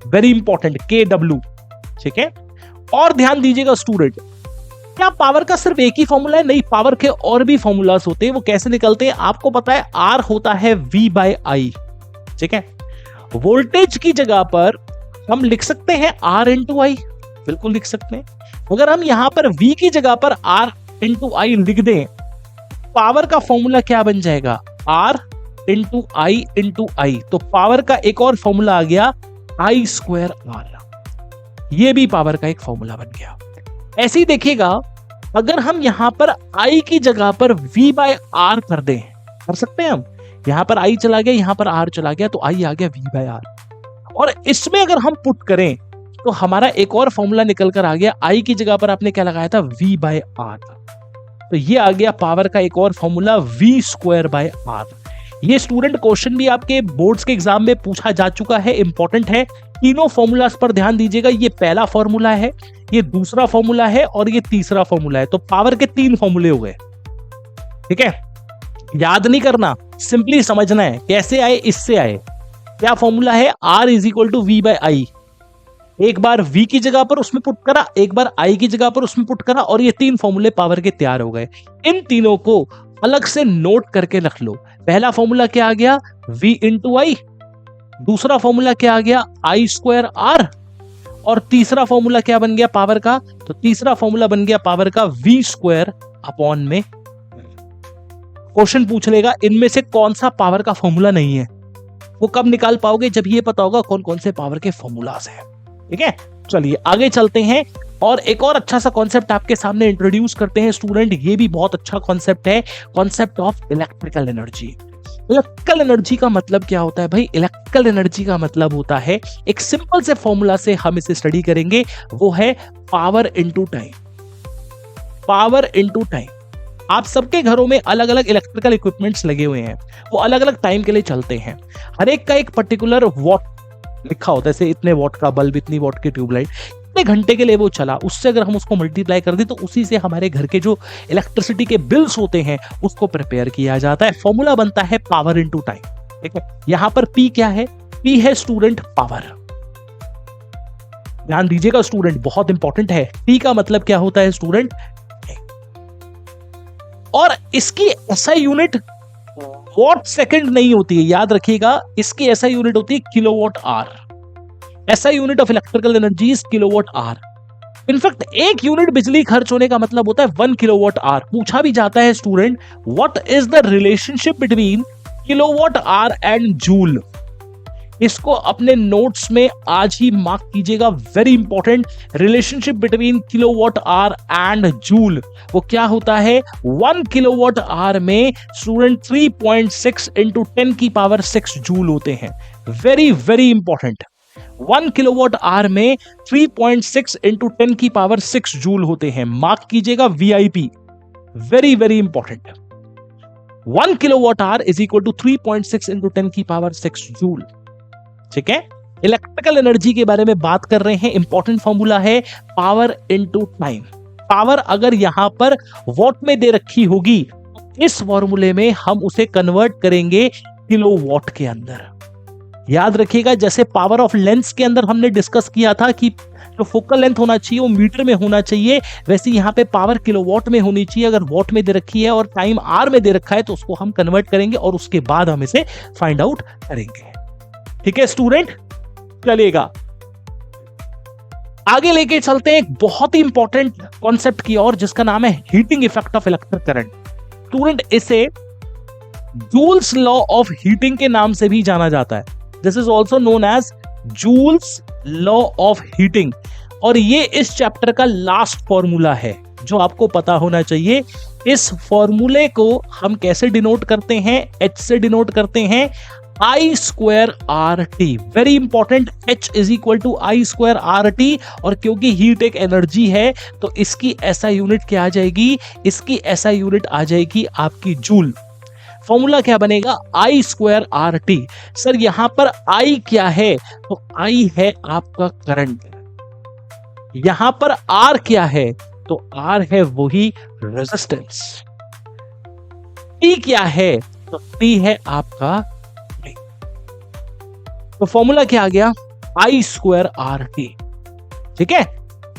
वेरी इंपॉर्टेंट, KW, ठीक है। और ध्यान दीजिएगा स्टूडेंट, क्या पावर का सिर्फ एक ही फॉर्मूला है? नहीं, पावर के और भी फॉर्मूलास होते हैं। वो कैसे निकलते हैं आपको पता है? R होता है V/I, ठीक है। वोल्टेज की जगह पर हम लिख सकते हैं R इंटू आई, बिल्कुल लिख सकते हैं। अगर हम यहां पर V की जगह पर R इंटू आई लिख दें, पावर का फॉर्मूला क्या बन जाएगा? R इंटू आई इंटू आई। तो पावर का एक और फॉर्मूला आ गया I²R। ये भी पावर का एक फॉर्मूला बन गया। ऐसे ही देखिएगा, अगर हम यहां पर I की जगह पर V/R कर दें, कर सकते हैं हम। यहां पर I चला गया, यहां पर R चला गया, तो I आ गया V/R। और इसमें अगर हम पुट करें तो हमारा एक और फॉर्मूला निकल कर आ गया। I की जगह पर आपने क्या लगाया था? V/R। तो ये आ गया पावर का एक और फॉर्मूला V²/R। ये स्टूडेंट क्वेश्चन भी आपके बोर्ड्स के एग्जाम में पूछा जा चुका है, इंपॉर्टेंट है। तीनों फॉर्मूलास पर ध्यान दीजिएगा। ये पहला फॉर्मूला है, ये दूसरा फॉर्मूला है और ये तीसरा फॉर्मूला है। तो पावर के 3 फॉर्मूले हो गए, ठीक है। याद नहीं करना, सिंपली समझना है कैसे आए, इससे आए। क्या फॉर्मूला है? R = V/I। एक बार V की जगह पर उसमें पुट करा, एक बार I की जगह पर उसमें पुट करा, और ये 3 फॉर्मूले पावर के तैयार हो गए। इन तीनों को अलग से नोट करके रख लो। पहला फॉर्मूला क्या आ गया? V इंटू आई। दूसरा फॉर्मूला क्या आ गया? I²R। और तीसरा फॉर्मूला क्या बन गया पावर का? तो तीसरा फॉर्मूला बन गया पावर का V²/में। क्वेश्चन पूछ लेगा इनमें से कौन सा पावर का फॉर्मूला नहीं है। वो कब निकाल पाओगे? जब ये पता होगा कौन कौन से पावर के फॉर्मूलास हैं, ठीक है। चलिए आगे चलते हैं। और एक और अच्छा सा कॉन्सेप्ट आपके सामने इंट्रोड्यूस करते हैं स्टूडेंट, ये भी बहुत अच्छा कॉन्सेप्ट है, concept of electrical energy. Electrical energy का मतलब क्या होता है भाई? इलेक्ट्रिकल एनर्जी का मतलब होता है, एक सिंपल से फॉर्मूला से हम इसे स्टडी करेंगे, वो है power into time. Power into time. आप सबके घरों में अलग अलग इलेक्ट्रिकल इक्विपमेंट्स लगे हुए हैं, वो अलग अलग टाइम के लिए चलते हैं, हर एक का एक पर्टिकुलर वॉट लिखा होता है, जैसे इतने वॉट का बल्ब, इतनी वॉट की ट्यूबलाइट, कितने घंटे के लिए वो चला, उससे अगर हम उसको मल्टीप्लाई कर दें तो उसी से हमारे घर के जो इलेक्ट्रिसिटी के बिल्स होते हैं उसको प्रिपेयर किया जाता है। फॉर्मूला बनता है पावर इनटू टाइम। ठीक है, यहां पर पी क्या है? पी है स्टूडेंट पावर। ध्यान दीजिएगा स्टूडेंट, बहुत इंपॉर्टेंट है। पी का मतलब क्या होता है स्टूडेंट? और इसकी एसआई यूनिट वॉट सेकंड नहीं होती है, याद रखिएगा, इसकी एसआई यूनिट होती है kilowatt hour. SI unit of electrical energy is kilowatt hour. In fact एक यूनिट बिजली खर्च होने का मतलब होता है 1 किलोवाट आवर। पूछा भी जाता है student, what is the relationship between kilowatt hour and joule? इसको अपने नोट्स में आज ही मार्क कीजिएगा, very important. Relationship between kilowatt hour and joule, वो क्या होता है? 1 किलोवाट आवर में स्टूडेंट 3.6 इंटू 10 की पावर 6 जूल होते हैं। Very very important. 1 kilowatt our में 3.6 इंटू 10 की पावर 6 जूल होते हैं। मार्क कीजिएगा VIP, very very important. 1 kilowatt hour is equal to 3.6 into 10 की पावर 6 जूल। ठीक है, इलेक्ट्रिकल एनर्जी के बारे में बात कर रहे हैं, इंपॉर्टेंट फॉर्मूला है पावर इनटू टाइम। पावर अगर यहां पर वॉट में दे रखी होगी, इस फॉर्मूले में हम उसे कन्वर्ट करेंगे किलोवाट के अंदर। याद रखिएगा, जैसे पावर ऑफ लेंस के अंदर हमने डिस्कस किया था कि जो फोकल लेंथ होना चाहिए वो मीटर में होना चाहिए, वैसे यहां पे पावर किलोवाट में होनी चाहिए। अगर वॉट में दे रखी है और टाइम आर में दे रखा है तो उसको हम कन्वर्ट करेंगे और उसके बाद हम इसे फाइंड आउट करेंगे। ठीक है स्टूडेंट, चलिएगा आगे लेके चलते हैं एक बहुत ही इंपॉर्टेंट कॉन्सेप्ट की ओर, जिसका नाम है heating effect of electric current. Student, इसे जूल्स लॉ ऑफ हीटिंग के नाम से भी जाना जाता है। This is also known as Joule's law of heating. और ये इस चैप्टर का लास्ट फॉर्मूला है जो आपको पता होना चाहिए। इस फॉर्मूले को हम कैसे डिनोट करते हैं? एच से डिनोट करते हैं, I square R T. Very important, H is equal to I square R T. और क्योंकि हीट एक एनर्जी है तो इसकी ऐसा यूनिट क्या आ जाएगी? इसकी ऐसा यूनिट आ जाएगी आपकी जूल। फॉर्मूला क्या बनेगा? आई स्क्वायर आर टी। सर यहां पर आई क्या है? तो आई है आपका करंट। यहां पर आर क्या है? तो आर है वही रेजिस्टेंस। टी क्या है? तो टी है आपका, तो फॉर्मूला क्या आ गया? आई स्क्वायर आर टी। ठीक है,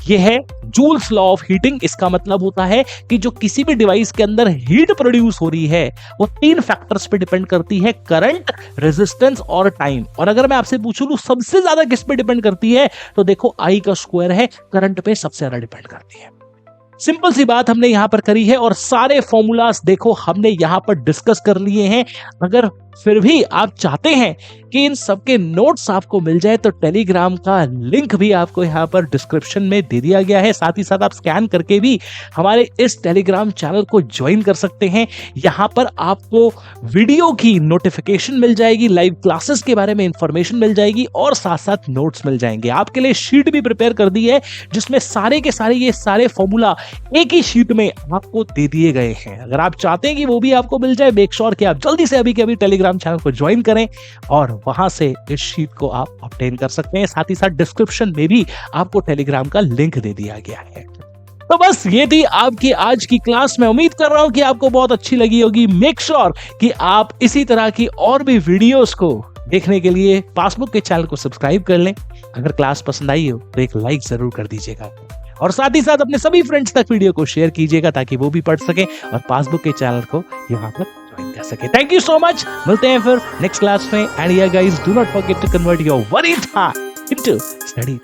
ये है जूल्स लॉ ऑफ हीटिंग। इसका मतलब होता है कि जो किसी भी डिवाइस के अंदर हीट प्रोड्यूस हो रही है वो 3 फैक्टर्स पे डिपेंड करती है, करंट, रेजिस्टेंस और टाइम। और अगर मैं आपसे पूछूं सबसे ज्यादा किस पे डिपेंड करती है, तो देखो आई का स्क्वायर है, करंट पे सबसे ज्यादा डिपेंड करती है। सिंपल सी बात हमने यहां पर करी है और सारे फॉर्मूलास देखो हमने यहां पर डिस्कस कर लिए हैं। अगर फिर भी आप चाहते हैं कि इन सबके नोट्स आपको मिल जाए तो टेलीग्राम का लिंक भी आपको यहां पर डिस्क्रिप्शन में दे दिया गया है। साथ ही साथ आप स्कैन करके भी हमारे इस टेलीग्राम चैनल को ज्वाइन कर सकते हैं। यहां पर आपको वीडियो की नोटिफिकेशन मिल जाएगी, लाइव क्लासेस के बारे में इंफॉर्मेशन मिल जाएगी और साथ साथ नोट्स मिल जाएंगे। आपके लिए शीट भी प्रिपेयर कर दी है जिसमें सारे के सारे ये सारे फॉर्मूला एक ही शीट में आपको दे दिए गए हैं। अगर आप चाहते हैं कि वो भी आपको मिल जाए, मेक श्योर कि आप जल्दी से अभी के अभी टेलीग्राम चैनल को ज्वाइन करें और वहां से इस शीट को आप ऑब्टेन कर सकते हैं। साथ ही साथ डिस्क्रिप्शन में भी आपको टेलीग्राम का लिंक दे दिया गया है। तो बस ये थी आपकी आज की क्लास। मैं उम्मीद कर रहा हूं कि आपको बहुत अच्छी लगी होगी। मेक श्योर कि आप इसी तरह की और भी वीडियोस को देखने के लिए पासबुक के चैनल को सब्सक्राइब कर लें। अगर क्लास पसंद आई हो तो एक लाइक जरूर कर दीजिएगा और साथ ही साथ अपने सभी फ्रेंड्स तक वीडियो को शेयर कीजिएगा ताकि वो भी पढ़ सके और पासबुक के चैनल को यहाँ पर ज्वाइन कर सके। थैंक यू सो मच, मिलते हैं फिर नेक्स्ट क्लास में। And yeah guys, do not forget to convert your worry time into study.